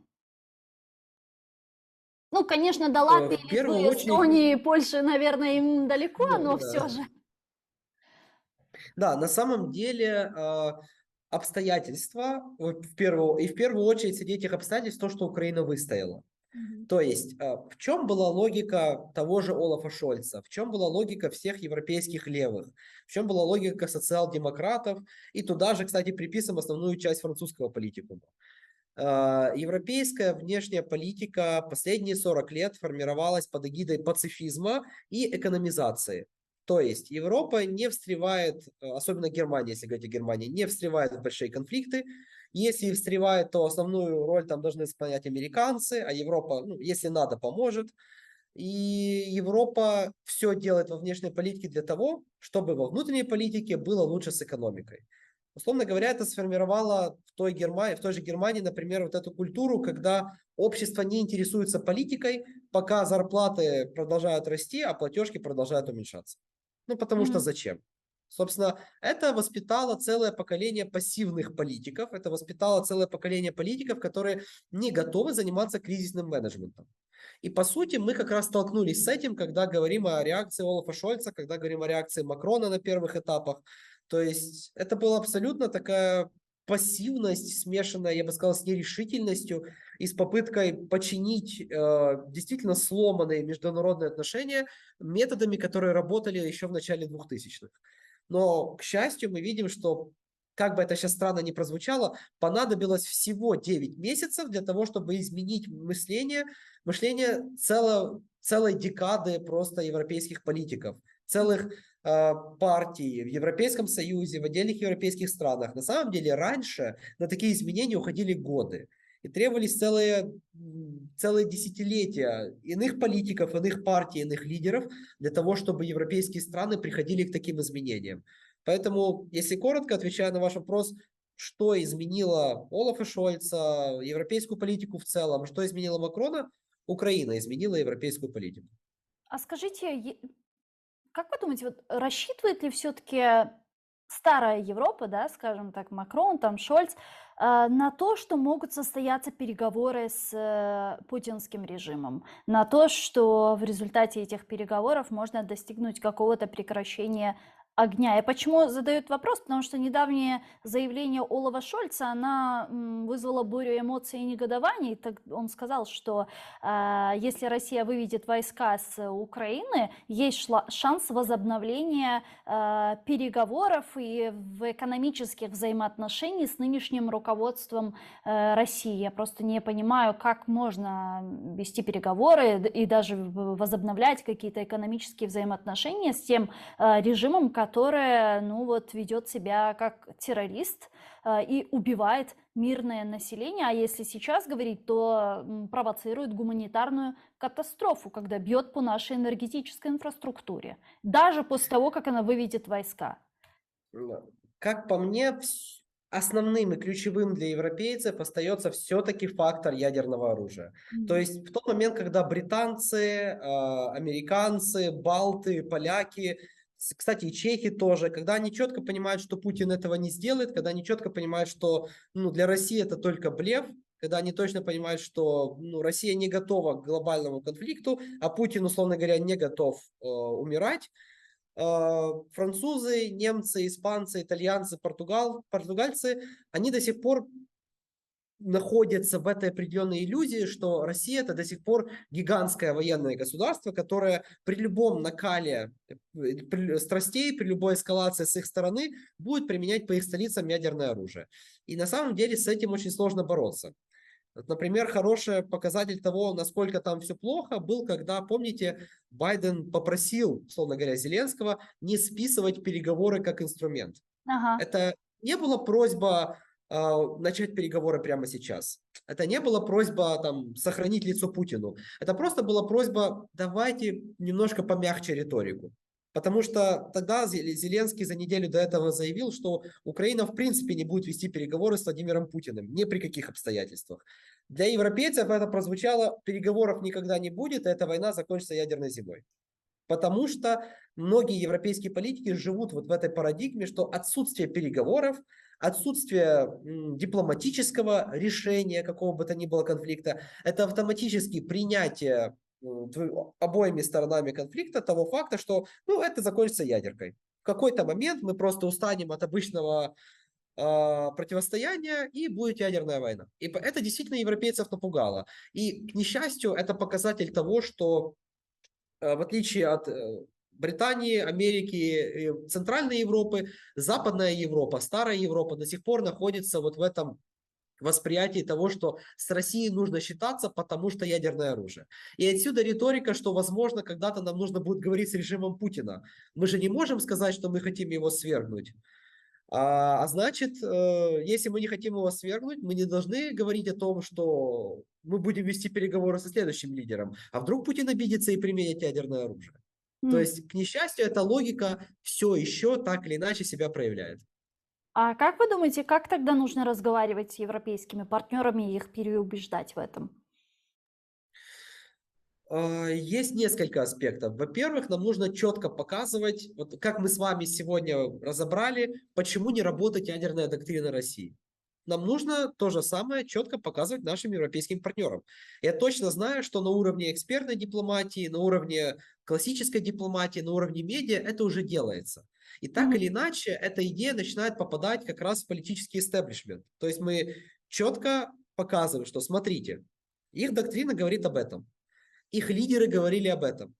Ну, конечно, до Латвии, В Литвы, первую очередь, Эстонии, Польши, наверное, им далеко, но да. все же. Да, на самом деле обстоятельства, вот в первую очередь среди этих обстоятельств то, что Украина выстояла. Мгм. То есть в чем была логика того же Олафа Шольца, в чем была логика всех европейских левых, в чем была логика социал-демократов, и туда же, кстати, приписываем основную часть французского политикума. Европейская внешняя политика последние 40 лет формировалась под эгидой пацифизма и экономизации. То есть Европа не встревает, особенно Германия, если говорить о Германии, не встревает в большие конфликты. Если встревает, то основную роль там должны исполнять американцы, а Европа, если надо, поможет. И Европа все делает во внешней политике для того, чтобы во внутренней политике было лучше с экономикой. Условно говоря, это сформировало в той же Германии, например, вот эту культуру, когда общество не интересуется политикой, пока зарплаты продолжают расти, а платежки продолжают уменьшаться. Потому что Мгм. зачем? Собственно, это воспитало целое поколение пассивных политиков, это воспитало целое поколение политиков, которые не готовы заниматься кризисным менеджментом. И по сути мы как раз столкнулись с этим, когда говорим о реакции Олафа Шольца, когда говорим о реакции Макрона на первых этапах. То есть это была абсолютно такая пассивность, смешанная, я бы сказал, с нерешительностью и с попыткой починить действительно сломанные международные отношения методами, которые работали еще в начале 2000-х. Но, к счастью, мы видим, что, как бы это сейчас странно ни прозвучало, понадобилось всего 9 месяцев для того, чтобы изменить мышление целой декады просто европейских политиков, целых партий в Европейском Союзе, в отдельных европейских странах. На самом деле раньше на такие изменения уходили годы. И требовались целые десятилетия иных политиков, иных партий, иных лидеров для того, чтобы европейские страны приходили к таким изменениям. Поэтому, если коротко отвечая на ваш вопрос, что изменило Олафа Шольца, европейскую политику в целом, что изменило Макрона, Украина изменила европейскую политику. А скажите, как вы думаете, вот рассчитывает ли все-таки старая Европа, да, скажем так, Макрон, там Шольц, на то, что могут состояться переговоры с путинским режимом, на то, что в результате этих переговоров можно достигнуть какого-то прекращения огня. И почему задают вопрос? Потому что недавнее заявление Олафа Шольца, она вызвала бурю эмоций и негодований. Так он сказал, что если Россия выведет войска с Украины, есть шанс возобновления переговоров и в экономических взаимоотношений с нынешним руководством России. Я просто не понимаю, как можно вести переговоры и даже возобновлять какие-то экономические взаимоотношения с тем режимом, который, ну вот, ведет себя как террорист и убивает мирное население, а если сейчас говорить, то провоцирует гуманитарную катастрофу, когда бьет по нашей энергетической инфраструктуре, даже после того, как она выведет войска. Да. Как по мне, основным и ключевым для европейцев остается все-таки фактор ядерного оружия. То есть в тот момент, когда британцы, американцы, балты, поляки, кстати, и чехи тоже, когда они четко понимают, что Путин этого не сделает, когда они четко понимают, что для России это только блеф, когда они точно понимают, что Россия не готова к глобальному конфликту, а Путин, условно говоря, не готов умирать, французы, немцы, испанцы, итальянцы, португальцы, они до сих пор находятся в этой определенной иллюзии, что Россия это до сих пор гигантское военное государство, которое при любом накале страстей, при любой эскалации с их стороны будет применять по их столицам ядерное оружие. И на самом деле с этим очень сложно бороться. Например, хороший показатель того, насколько там все плохо, был, когда, помните, Байден попросил, условно говоря, Зеленского не списывать переговоры как инструмент. Ага. Это не была просьба начать переговоры прямо сейчас. Это не была просьба сохранить лицо Путину. Это просто была просьба, давайте немножко помягче риторику. Потому что тогда Зеленский за неделю до этого заявил, что Украина в принципе не будет вести переговоры с Владимиром Путиным, ни при каких обстоятельствах. Для европейцев это прозвучало, переговоров никогда не будет, и эта война закончится ядерной зимой. Потому что многие европейские политики живут вот в этой парадигме, что отсутствие переговоров, отсутствие дипломатического решения какого бы то ни было конфликта, это автоматически принятие обоими сторонами конфликта того факта, что это закончится ядеркой. В какой-то момент мы просто устанем от обычного противостояния и будет ядерная война. И это действительно европейцев напугало. И, к несчастью, это показатель того, что в отличие от Британии, Америки, Центральной Европы, Западная Европа, Старая Европа до сих пор находится вот в этом восприятии того, что с Россией нужно считаться, потому что ядерное оружие. И отсюда риторика, что, возможно, когда-то нам нужно будет говорить с режимом Путина. Мы же не можем сказать, что мы хотим его свергнуть. Значит, если мы не хотим его свергнуть, мы не должны говорить о том, что мы будем вести переговоры со следующим лидером. А вдруг Путин обидится и применит ядерное оружие? То есть, к несчастью, эта логика все еще так или иначе себя проявляет. А как вы думаете, как тогда нужно разговаривать с европейскими партнерами и их переубеждать в этом? Есть несколько аспектов. Во-первых, нам нужно четко показывать, вот как мы с вами сегодня разобрали, почему не работает ядерная доктрина России. Нам нужно то же самое четко показывать нашим европейским партнерам. Я точно знаю, что на уровне экспертной дипломатии, на уровне классической дипломатии, на уровне медиа это уже делается. И так или иначе, эта идея начинает попадать как раз в политический истеблишмент. То есть мы четко показываем, что смотрите, их доктрина говорит об этом. Их лидеры говорили об этом.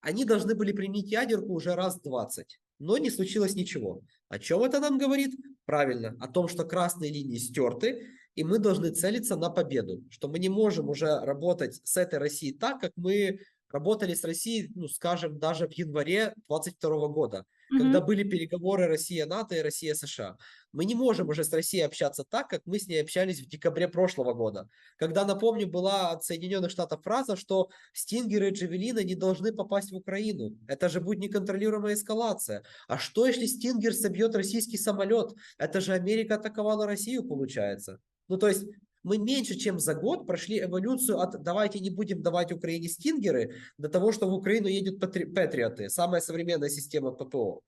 Они должны были применить ядерку уже раз 20, но не случилось ничего. О чем это нам говорит? Правильно, о том, что красные линии стерты, и мы должны целиться на победу. Что мы не можем уже работать с этой Россией так, как мы работали с Россией, скажем, даже в январе 2022 года, когда были переговоры Россия-НАТО и Россия-США. Мы не можем уже с Россией общаться так, как мы с ней общались в декабре прошлого года, когда, напомню, была от Соединенных Штатов фраза, что стингеры и джавелины не должны попасть в Украину. Это же будет неконтролируемая эскалация. А что, если стингер собьет российский самолет? Это же Америка атаковала Россию, получается. То есть мы меньше, чем за год прошли эволюцию от «давайте не будем давать Украине стингеры» до того, что в Украину едут патриоты, самая современная система ППО.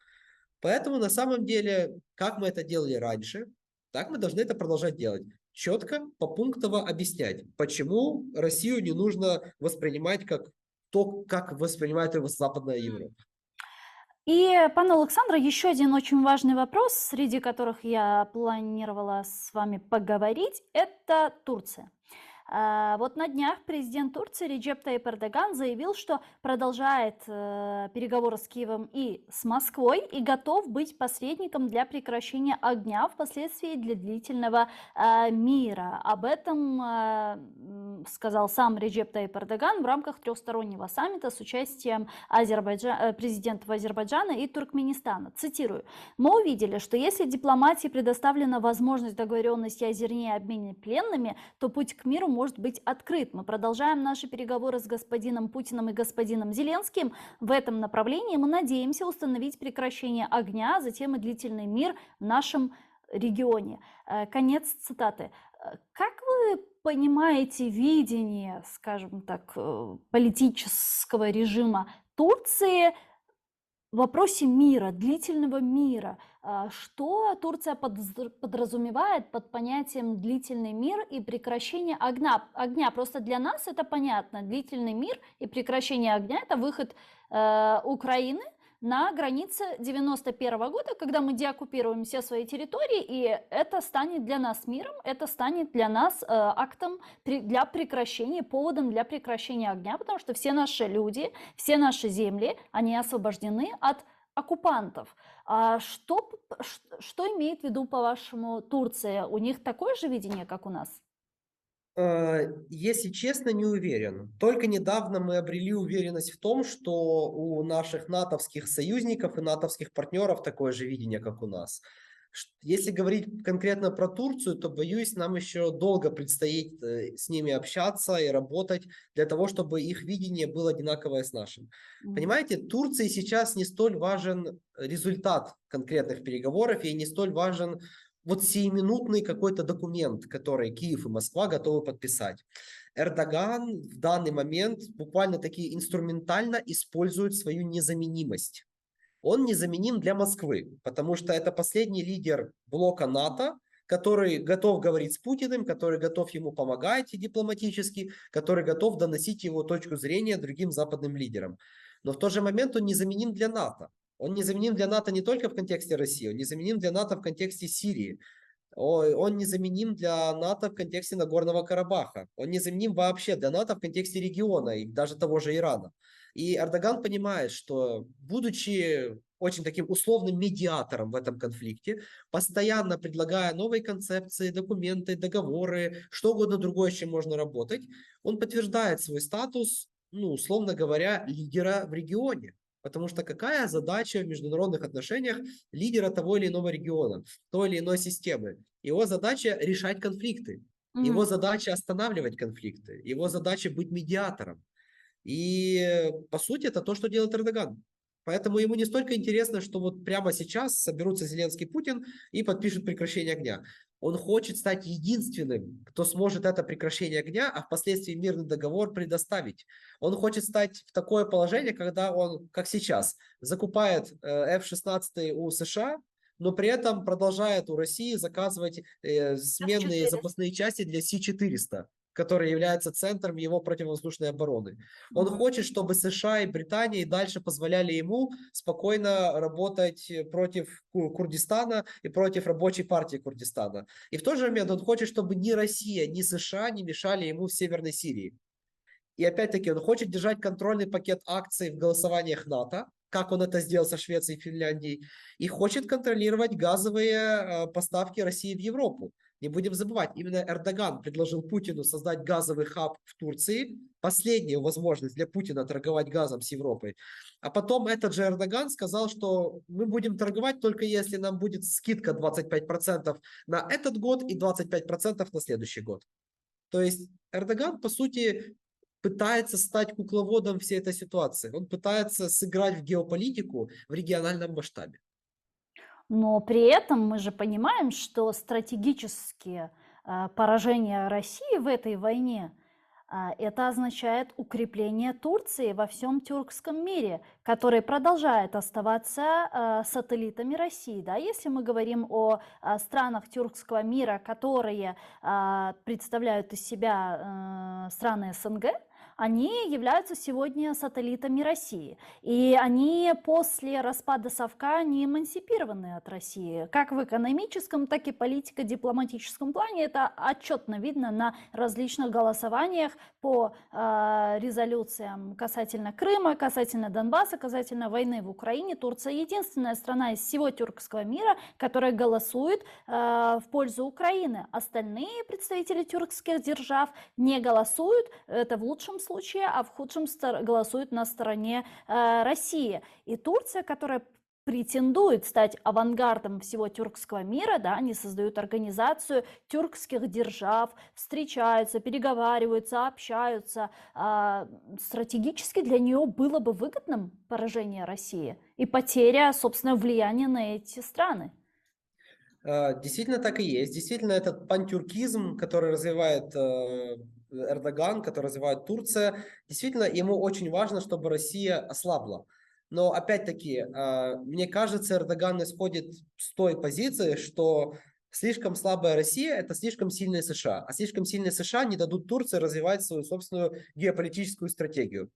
Поэтому на самом деле, как мы это делали раньше, так мы должны это продолжать делать. Четко, попунктово объяснять, почему Россию не нужно воспринимать как то, как воспринимает его Западная Европа. И, пан Александр, еще один очень важный вопрос, среди которых я планировала с вами поговорить, это Турция. Вот на днях президент Турции Реджеп Таyyip Эрдоган заявил, что продолжает переговоры с Киевом и с Москвой и готов быть посредником для прекращения огня, впоследствии для длительного мира. Об этом сказал сам Реджеп Таyyip Эрдоган в рамках трехстороннего саммита с участием президентов Азербайджана и Туркменистана. Цитирую: «Мы увидели, что если дипломатии предоставлена возможность договоренности о зерне и обмене пленными, то путь к миру может быть открыт. Мы продолжаем наши переговоры с господином Путиным и господином Зеленским в этом направлении. Мы надеемся установить прекращение огня, а затем и длительный мир в нашем регионе». Конец цитаты. Как вы понимаете видение, скажем так, политического режима Турции в вопросе мира, длительного мира? Что Турция подразумевает под понятием длительный мир и прекращение огня? Просто для нас это понятно. Длительный мир и прекращение огня – это выход Украины на границе 91 года, когда мы деоккупируем все свои территории, и это станет для нас миром, это станет для нас актом для прекращения, поводом для прекращения огня, потому что все наши люди, все наши земли, они освобождены от оккупантов. Что имеет в виду, по-вашему, Турция? У них такое же видение, как у нас? Если честно, не уверен. Только недавно мы обрели уверенность в том, что у наших натовских союзников и натовских партнеров такое же видение, как у нас. Если говорить конкретно про Турцию, то, боюсь, нам еще долго предстоит с ними общаться и работать для того, чтобы их видение было одинаковое с нашим. Понимаете, Турции сейчас не столь важен результат конкретных переговоров и не столь важен вот сиюминутный какой-то документ, который Киев и Москва готовы подписать. Эрдоган в данный момент буквально-таки инструментально использует свою незаменимость. Он незаменим для Москвы, потому что это последний лидер блока НАТО, который готов говорить с Путиным, который готов ему помогать дипломатически, который готов доносить его точку зрения другим западным лидерам. Но в тот же момент он незаменим для НАТО. Он незаменим для НАТО не только в контексте России, он незаменим для НАТО в контексте Сирии. Он незаменим для НАТО в контексте Нагорного Карабаха. Он незаменим вообще для НАТО в контексте региона и даже того же Ирана. И Эрдоган понимает, что, будучи очень таким условным медиатором в этом конфликте, постоянно предлагая новые концепции, документы, договоры, что угодно другое, с чем можно работать, он подтверждает свой статус, ну, условно говоря, лидера в регионе. Потому что какая задача в международных отношениях лидера того или иного региона, той или иной системы? Его задача решать конфликты. Его задача останавливать конфликты. Его задача быть медиатором. И по сути это то, что делает Эрдоган. Поэтому ему не столько интересно, что вот прямо сейчас соберутся Зеленский и Путин и подпишут прекращение огня. Он хочет стать единственным, кто сможет это прекращение огня, а впоследствии мирный договор предоставить. Он хочет стать в такое положение, когда он, как сейчас, закупает F-16 у США, но при этом продолжает у России заказывать сменные F4. запасные части для С-400, который является центром его противовоздушной обороны. Он хочет, чтобы США и Британия и дальше позволяли ему спокойно работать против Курдистана и против рабочей партии Курдистана. И в тот же момент он хочет, чтобы ни Россия, ни США не мешали ему в Северной Сирии. И опять-таки он хочет держать контрольный пакет акций в голосованиях НАТО, как он это сделал со Швецией и Финляндией, и хочет контролировать газовые поставки России в Европу. Не будем забывать, именно Эрдоган предложил Путину создать газовый хаб в Турции, последняя возможность для Путина торговать газом с Европой. А потом этот же Эрдоган сказал, что мы будем торговать только если нам будет скидка 25% на этот год и 25% на следующий год. То есть Эрдоган, по сути, пытается стать кукловодом всей этой ситуации. Он пытается сыграть в геополитику в региональном масштабе. Но при этом мы же понимаем, что стратегические поражения России в этой войне это означает укрепление Турции во всем тюркском мире, который продолжает оставаться сателлитами России. Да? Если мы говорим о странах тюркского мира, которые представляют из себя страны СНГ, они являются сегодня сателлитами России. И они после распада Совка не эмансипированы от России. Как в экономическом, так и политико-дипломатическом плане. Это отчетно видно на различных голосованиях по резолюциям касательно Крыма, касательно Донбасса, касательно войны в Украине. Турция единственная страна из всего тюркского мира, которая голосует в пользу Украины. Остальные представители тюркских держав не голосуют, это в лучшем случае, а в худшем голосуют на стороне России. И Турция, которая претендует стать авангардом всего тюркского мира, да, они создают организацию тюркских держав, встречаются, переговариваются, общаются. Стратегически для нее было бы выгодным поражение России и потеря, собственно, влияния на эти страны. Действительно так и есть. Действительно, этот пантюркизм, который развивает Эрдоган, который развивает Турция, действительно, ему очень важно, чтобы Россия ослабла. Но опять-таки, мне кажется, Эрдоган исходит с той позиции, что слишком слабая Россия – это слишком сильные США, а слишком сильные США не дадут Турции развивать свою собственную геополитическую стратегию.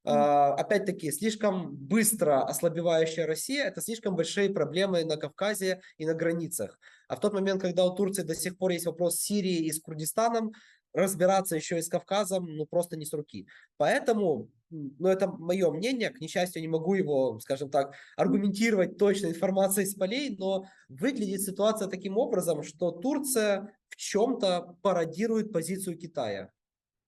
Опять-таки, слишком быстро ослабевающая Россия – это слишком большие проблемы на Кавказе и на границах. А в тот момент, когда у Турции до сих пор есть вопрос с Сирией и с Курдистаном, разбираться еще и с Кавказом, ну, просто не с руки. Поэтому, ну, это мое мнение, к несчастью, не могу его, скажем так, аргументировать точной информацией с полей, но выглядит ситуация таким образом, что Турция в чем-то пародирует позицию Китая.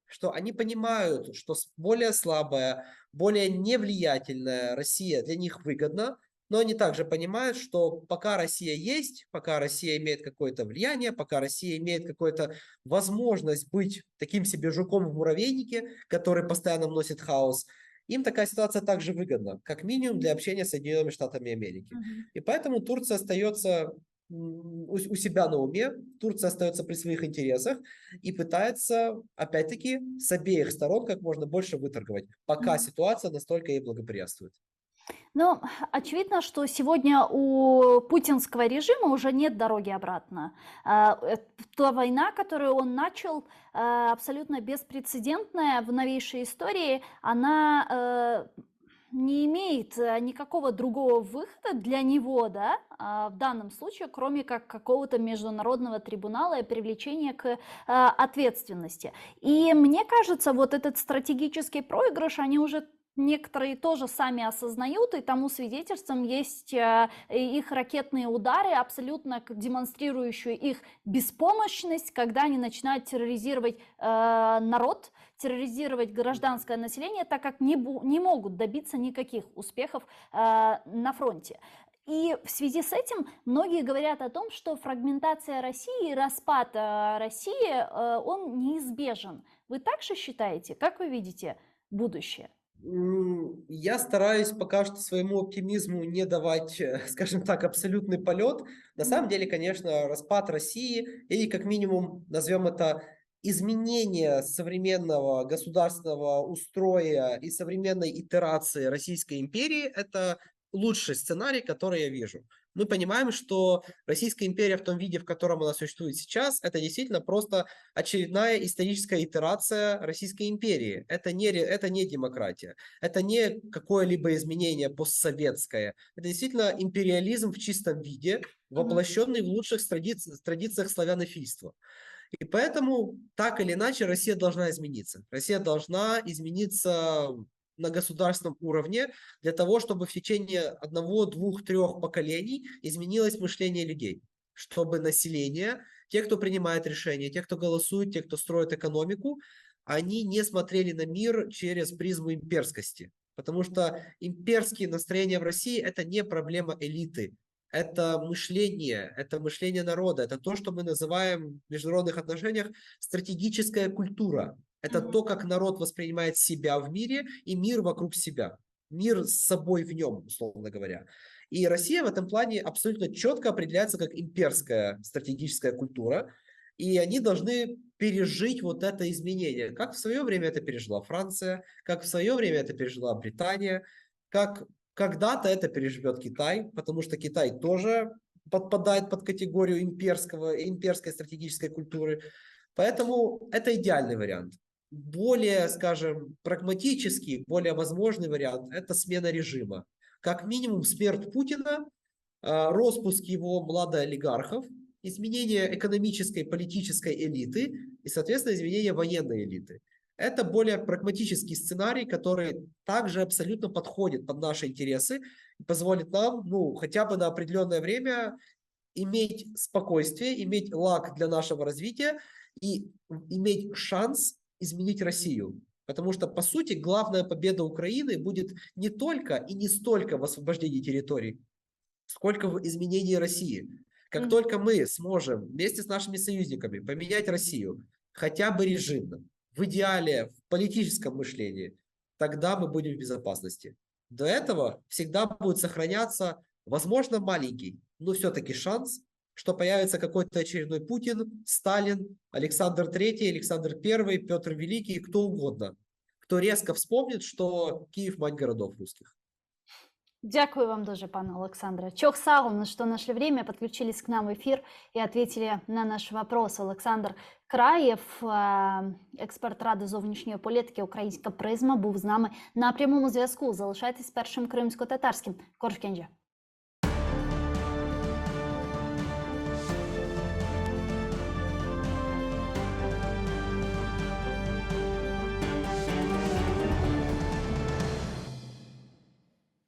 Что они понимают, что более слабая, более невлиятельная Россия для них выгодна, но они также понимают, что пока Россия есть, пока Россия имеет какое-то влияние, пока Россия имеет какую-то возможность быть таким себе жуком в муравейнике, который постоянно вносит хаос, им такая ситуация также выгодна, как минимум для общения с Соединенными Штатами Америки. И поэтому Турция остается у себя на уме, Турция остается при своих интересах и пытается, опять-таки, с обеих сторон как можно больше выторговать, пока ситуация настолько ей благоприятствует. Ну, очевидно, что сегодня у путинского режима уже нет дороги обратно. Та война, которую он начал, абсолютно беспрецедентная в новейшей истории, она не имеет никакого другого выхода для него, да, в данном случае, кроме как какого-то международного трибунала и привлечения к ответственности. И мне кажется, вот этот стратегический проигрыш, они уже некоторые тоже сами осознают, и тому свидетельством есть их ракетные удары, абсолютно демонстрирующие их беспомощность, когда они начинают терроризировать народ, терроризировать гражданское население, так как не могут добиться никаких успехов на фронте. И в связи с этим многие говорят о том, что фрагментация России и распад России, он неизбежен. Вы также считаете? Как вы видите будущее? Я стараюсь пока что своему оптимизму не давать, скажем так, абсолютный полет. На самом деле, конечно, распад России или как минимум, назовем это, изменение современного государственного устроя и современной итерации Российской империи – это лучший сценарий, который я вижу. Мы понимаем, что Российская империя в том виде, в котором она существует сейчас, это действительно просто очередная историческая итерация Российской империи. Это не демократия, это не какое-либо изменение постсоветское. Это действительно империализм в чистом виде, воплощенный в лучших традициях славянофильства. И поэтому, так или иначе, Россия должна измениться. Россия должна измениться на государственном уровне для того, чтобы в течение одного, двух, трех поколений изменилось мышление людей. Чтобы население, те, кто принимает решения, те, кто голосует, те, кто строит экономику, они не смотрели на мир через призму имперскости. Потому что имперские настроения в России – это не проблема элиты. Это мышление народа, это то, что мы называем в международных отношениях стратегическая культура. Это то, как народ воспринимает себя в мире и мир вокруг себя. Мир с собой в нем, условно говоря. И Россия в этом плане абсолютно четко определяется как имперская стратегическая культура. И они должны пережить вот это изменение. Как в свое время это пережила Франция, как в свое время это пережила Британия, как когда-то это переживет Китай, потому что Китай тоже подпадает под категорию имперской стратегической культуры. Поэтому это идеальный вариант. более, скажем, прагматический, более возможный вариант – это смена режима. Как минимум смерть Путина, распуск его младоолигархов, изменение экономической, политической элиты и, соответственно, изменение военной элиты. Это более прагматический сценарий, который также абсолютно подходит под наши интересы и позволит нам, ну, хотя бы на определенное время иметь спокойствие, иметь лаг для нашего развития и иметь шанс изменить Россию. Потому что, по сути, главная победа Украины будет не только и не столько в освобождении территорий, сколько в изменении России. Как только мы сможем вместе с нашими союзниками поменять Россию, хотя бы режимно, в идеале в политическом мышлении, тогда мы будем в безопасности. До этого всегда будет сохраняться, возможно, маленький, но все-таки шанс, что появится какой-то очередной Путин, Сталин, Александр III, Александр I, Петр Великий, кто угодно, кто резко вспомнит, что Киев – мать городов русских. Дякую вам дуже, пане Олександре. Чох сагом, что нашли время, подключились к нам в эфир и ответили на наши вопросы. Олександр Краєв, експерт Ради зовнішньої політики «Українська призма», був з нами на прямому зв'язку. Залишайтесь першим кримсько-татарським. Коршкенджа.